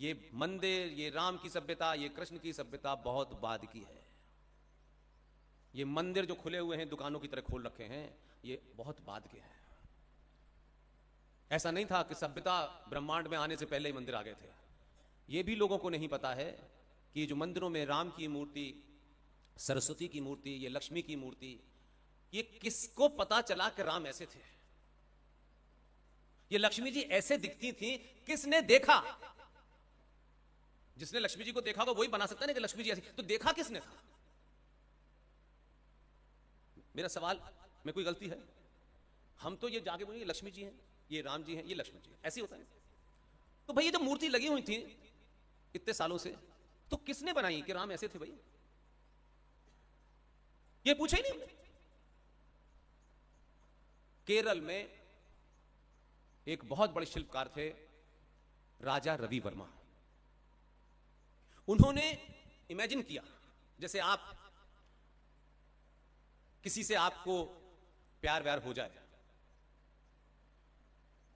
ये मंदिर, ये राम की सभ्यता, ये कृष्ण की सभ्यता बहुत बाद की है। ये मंदिर जो खुले हुए हैं, दुकानों की तरह खोल रखे हैं, ये बहुत बाद के हैं। ऐसा नहीं था कि सभ्यता ब्रह्मांड में आने से पहले ही मंदिर आ गए थे। ये भी लोगों को नहीं पता है कि जो मंदिरों में राम की मूर्ति, सरस्वती की मूर्ति, ये लक्ष्मी की मूर्ति, ये किसको पता चला कि राम ऐसे थे? ये लक्ष्मी जी ऐसे दिखती थी, किसने देखा? जिसने लक्ष्मी जी को देखा होगा वही बना सकता है ना कि लक्ष्मी जी ऐसी। तो देखा किसने था? मेरा सवाल में कोई गलती है? हम तो ये जाके बोलेंगे लक्ष्मी जी हैं, ये राम जी हैं, ये लक्ष्मण जी हैं, ऐसे होता है। तो भाई ये जब मूर्ति लगी हुई थी इतने सालों से, तो किसने बनाई कि राम ऐसे थे? भाई ये पूछे ही नहीं हमने। केरल में एक बहुत बड़े शिल्पकार थे, राजा रवि वर्मा। उन्होंने इमेजिन किया, जैसे आप किसी से आपको प्यार व्यार हो जाए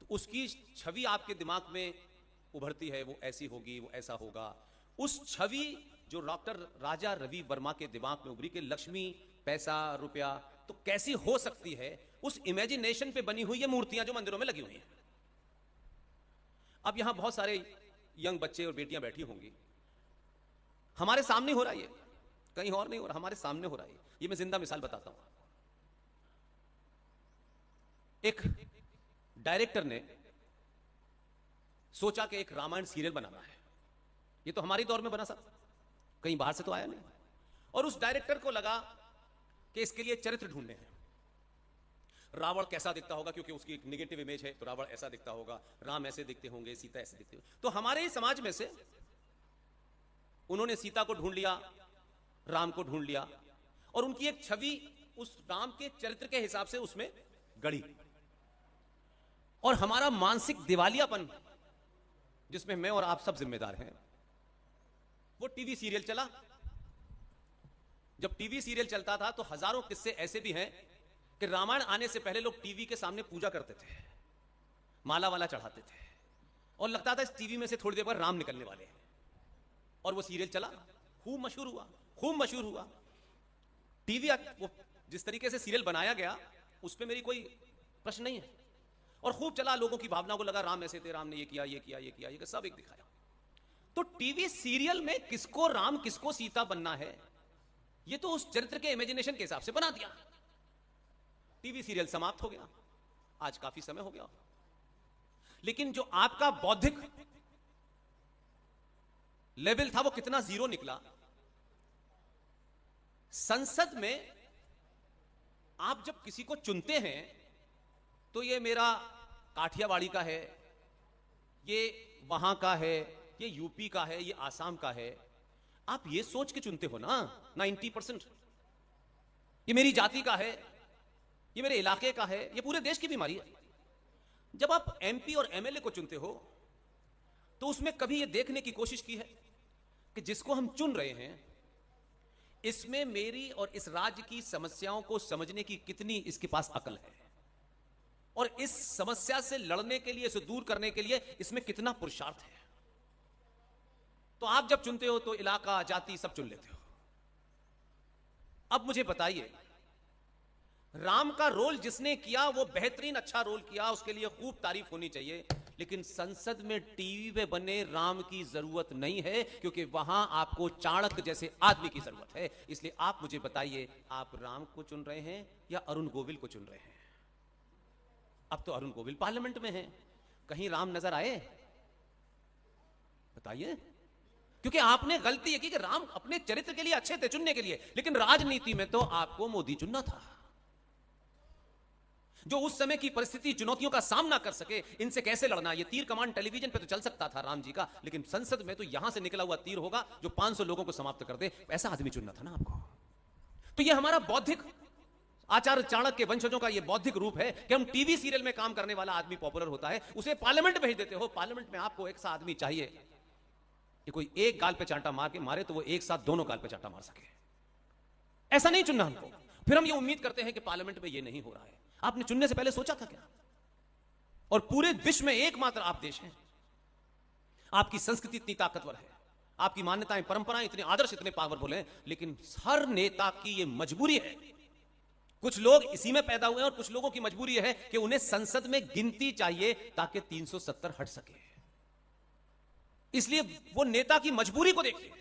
तो उसकी छवि आपके दिमाग में उभरती है, वो ऐसी होगी, वो ऐसा होगा। उस छवि जो डॉक्टर राजा रवि वर्मा के दिमाग में उभरी कि लक्ष्मी, पैसा, रुपया तो कैसी हो सकती है, उस इमेजिनेशन पे बनी हुई ये मूर्तियां जो मंदिरों में लगी हुई हैं। अब यहां बहुत सारे यंग बच्चे और बेटियां बैठी होंगी, हमारे सामने हो रहा है, ये कहीं और नहीं हो रहा, हमारे सामने हो रहा है। ये मैं जिंदा मिसाल बताता हूं। एक डायरेक्टर ने सोचा कि एक रामायण सीरियल बनाना है। ये तो हमारे दौर में बना साहब, कहीं बाहर से तो आया नहीं। और उस डायरेक्टर को लगा कि इसके लिए चरित्र ढूंढने हैं। रावण कैसा दिखता होगा, क्योंकि उसकी एक नेगेटिव इमेज है, तो रावण ऐसा दिखता होगा, राम ऐसे दिखते होंगे, सीता ऐसे दिखते होंगे। तो हमारे ही समाज में से उन्होंने सीता को ढूंढ लिया, राम को ढूंढ लिया, और उनकी एक छवि उस राम के चरित्र के हिसाब से उसमें गढ़ी। और हमारा मानसिक दिवालियापन, जिसमें मैं और आप सब जिम्मेदार हैं, वो टीवी सीरियल चला। जब टीवी सीरियल चलता था तो हजारों किस्से ऐसे भी हैं कि रामायण आने से पहले लोग टीवी के सामने पूजा करते थे, माला वाला चढ़ाते थे, और लगता था इस टीवी में से थोड़ी देर बाद राम निकलने वाले हैं। और वो सीरियल चला, खूब मशहूर हुआ, खूब मशहूर हुआ। टीवी वो जिस तरीके से सीरियल बनाया गया उस पर मेरी कोई प्रश्न नहीं है, और खूब चला, लोगों की भावना को लगा राम ऐसे थे, राम ने ये किया, ये किया, ये किया, ये सब एक दिखाया। तो टीवी सीरियल में किसको राम किसको सीता बनना है, ये तो उस चरित्र के इमेजिनेशन के हिसाब से बना दिया। टीवी सीरियल समाप्त हो गया, आज काफी समय हो गया। लेकिन जो आपका बौद्धिक लेवल था वो कितना जीरो निकला। संसद में आप जब किसी को चुनते हैं तो ये मेरा काठियावाड़ी का है, ये वहां का है, ये यूपी का है, ये आसाम का है। आप ये सोच के चुनते हो ना 90%, ये मेरी जाति का है, ये मेरे इलाके का है। ये पूरे देश की बीमारी है। जब आप एमपी और एमएलए को चुनते हो तो उसमें कभी ये देखने की कोशिश की है कि जिसको हम चुन रहे हैं इसमें मेरी और इस राज्य की समस्याओं को समझने की कितनी इसके पास अकल है, और इस समस्या से लड़ने के लिए, इसे दूर करने के लिए इसमें कितना पुरुषार्थ है। तो आप जब चुनते हो तो इलाका, जाति सब चुन लेते हो। अब मुझे बताइए, राम का रोल जिसने किया वो बेहतरीन अच्छा रोल किया, उसके लिए खूब तारीफ होनी चाहिए। लेकिन संसद में टीवी पे बने राम की जरूरत नहीं है, क्योंकि वहां आपको चाणक्य जैसे आदमी की जरूरत है। इसलिए आप मुझे बताइए, आप राम को चुन रहे हैं या अरुण गोविल को चुन रहे हैं? अब तो अरुण गोविल पार्लियामेंट में हैं, कहीं राम नजर आए? बताइए। क्योंकि आपने गलती ये की कि राम अपने चरित्र के लिए अच्छे थे चुनने के लिए, लेकिन राजनीति में तो आपको मोदी चुनना था, जो उस समय की परिस्थिति, चुनौतियों का सामना कर सके। इनसे कैसे लड़ना, ये तीर कमान टेलीविजन पे तो चल सकता था राम जी का, लेकिन संसद में तो यहां से निकला हुआ तीर होगा जो 500 लोगों को समाप्त कर दे। ऐसा आदमी चुनना था ना आपको। तो ये हमारा बौद्धिक, आचार्य चाणक्य के वंशजों का ये बौद्धिक रूप है कि हम टीवी सीरियल में काम करने वाला आदमी पॉपुलर होता है, उसे पार्लियामेंट भेज देते हो। पार्लियामेंट में आपको एक सा आदमी चाहिए कि कोई एक गाल पे चांटा मार के मारे तो वो एक साथ दोनों गाल पे चांटा मार सके। ऐसा नहीं चुनना हमको। फिर हम ये उम्मीद करते हैं कि पार्लियामेंट में ये नहीं हो रहा है। आपने चुनने से पहले सोचा था क्या? और पूरे विश्व में एकमात्र आप देश हैं आपकी संस्कृति इतनी ताकतवर है, आपकी मान्यताएं, परंपराएं इतने आदर्श, इतने पावरफुल हैं, लेकिन हर नेता की यह मजबूरी है, कुछ लोग इसी में पैदा हुए हैं और कुछ लोगों की मजबूरी है कि उन्हें संसद में गिनती चाहिए ताकि 370 हट सके। इसलिए वो नेता की मजबूरी को देखिए,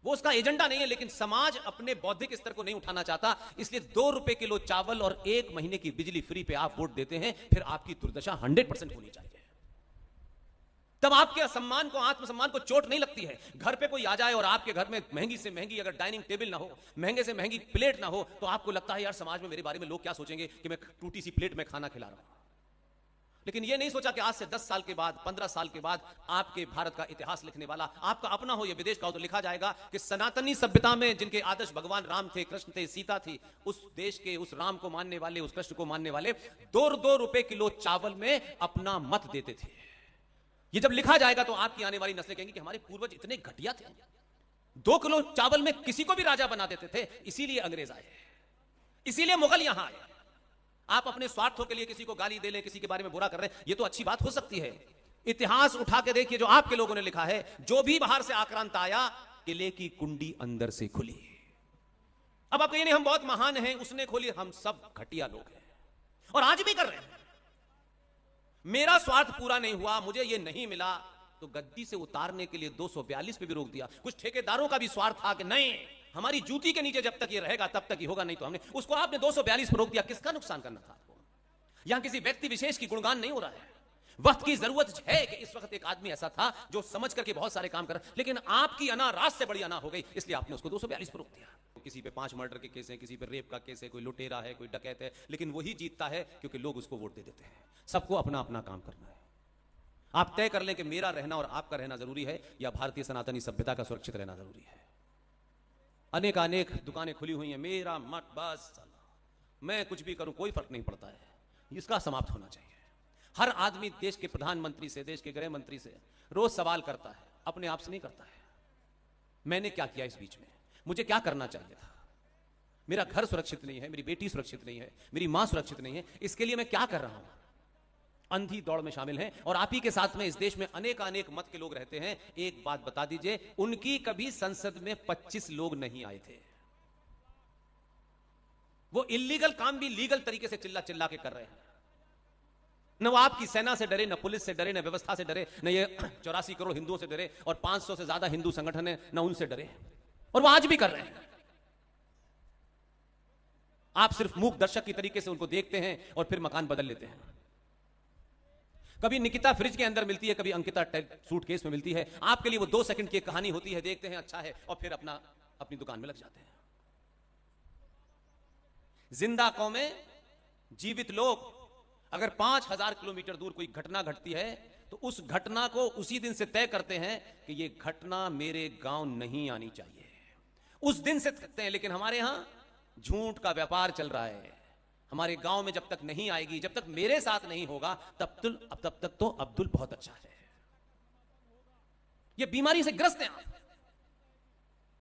वो उसका एजेंडा नहीं है, लेकिन समाज अपने बौद्धिक स्तर को नहीं उठाना चाहता, इसलिए 2 रुपए किलो चावल और 1 महीने की बिजली फ्री पे आप वोट देते हैं, फिर आपकी दुर्दशा 100% होनी चाहिए। तब आपके सम्मान को, आत्मसम्मान को चोट नहीं लगती है। घर पे कोई आ जाए और आपके घर में महंगी से महंगी अगर डाइनिंग टेबल ना हो, महंगे से महंगी प्लेट ना हो, तो आपको लगता है यार समाज में मेरे बारे में लोग क्या सोचेंगे कि मैं टूटी सी प्लेट में खाना खिला रहा हूं। लेकिन यह नहीं सोचा कि आज से 10 साल के बाद, 15 साल के बाद आपके भारत का इतिहास लिखने वाला आपका अपना हो या विदेश का हो, तो लिखा जाएगा कि सनातनी सभ्यता में जिनके आदर्श भगवान राम थे, कृष्ण थे, सीता थी, उस देश के उस राम को मानने वाले, उस कृष्ण को मानने वाले 2 रुपए किलो चावल में अपना मत देते थे। ये जब लिखा जाएगा तो आपकी आने वाली नस्लें कहेंगी कि हमारे पूर्वज इतने घटिया थे, 2 किलो चावल में किसी को भी राजा बना देते थे, इसीलिए अंग्रेज आए, इसीलिए मुगल यहां आए। आप अपने स्वार्थों के लिए किसी को गाली दे ले, किसी के बारे में बुरा कर रहे हैं, ये तो अच्छी बात हो सकती है। इतिहास उठा के देखिए जो आपके लोगों ने लिखा है, जो भी बाहर से आक्रांत आया, किले की कुंडी अंदर से खुली। अब आप कहिए नहीं हम बहुत महान हैं, उसने खोली, हम सब घटिया लोग हैं और आज भी कर रहे हैं। मेरा स्वार्थ पूरा नहीं हुआ, मुझे ये नहीं मिला, तो गद्दी से उतारने के लिए 242 पे भी रोक दिया। कुछ ठेकेदारों का भी स्वार्थ था कि नहीं, हमारी जूती के नीचे जब तक ये रहेगा तब तक ही होगा, नहीं तो हमने उसको, आपने 242 पर रोक दिया। किसका नुकसान करना था आपको? यहां किसी व्यक्ति विशेष की गुणगान नहीं हो रहा है। वक्त की जरूरत है कि इस वक्त एक आदमी ऐसा था जो समझ करके बहुत सारे काम कर, लेकिन आपकी अना रात से बड़ी अना हो गई, इसलिए आपने उसको 242 पर रोक दिया। किसी पे 5 मर्डर के केस हैं, किसी पे रेप का केस है, कोई लुटेरा है, कोई डकैत है, लेकिन वही जीतता है क्योंकि लोग उसको वोट दे देते हैं। सबको अपना अपना काम करना है। आप तय कर लें कि मेरा रहना और आपका रहना जरूरी है या भारतीय सनातनी सभ्यता का सुरक्षित रहना जरूरी है। अनेक दुकानें खुली हुई हैं, मेरा मत, बस मैं कुछ भी करूं कोई फर्क नहीं पड़ता है, इसका समाप्त होना चाहिए। हर आदमी देश के प्रधानमंत्री से, देश के गृह मंत्री से रोज सवाल करता है, अपने आप से नहीं करता है। मैंने क्या किया इस बीच में, मुझे क्या करना चाहिए था, मेरा घर सुरक्षित नहीं है, मेरी बेटी सुरक्षित नहीं है, मेरी मां सुरक्षित नहीं है, इसके लिए मैं क्या कर रहा हूं। अंधी दौड़ में शामिल हैं और आप ही के साथ में इस देश में अनेक मत के लोग रहते हैं। एक बात बता दीजिए, उनकी कभी संसद में 25 लोग नहीं आए थे। वो इलीगल काम भी लीगल तरीके से चिल्ला चिल्ला के कर रहे हैं। न वो आपकी सेना से डरे, न पुलिस से डरे, न व्यवस्था से डरे, न ये 84 करोड़ हिंदुओं से डरे और 500 से ज्यादा हिंदू संगठन है, न उनसे डरे, और वो आज भी कर रहे हैं। आप सिर्फ मूक दर्शक की तरीके से उनको देखते हैं और फिर मकान बदल लेते हैं। कभी निकिता फ्रिज के अंदर मिलती है, कभी अंकिता सूटकेस में मिलती है। आपके लिए वो 2 सेकंड की कहानी होती है, देखते हैं अच्छा है और फिर अपनी दुकान में लग जाते हैं। जिंदा कौमें, जीवित लोग, अगर 5000 किलोमीटर दूर कोई घटना घटती है तो उस घटना को उसी दिन से तय करते हैं कि ये घटना मेरे गांव नहीं आनी चाहिए, उस दिन से करते हैं। लेकिन हमारे यहां झूठ का व्यापार चल रहा है। हमारे गांव में जब तक नहीं आएगी, जब तक मेरे साथ नहीं होगा, तब तक तो अब्दुल बहुत अच्छा है। ये बीमारी से ग्रस्त हैं आप।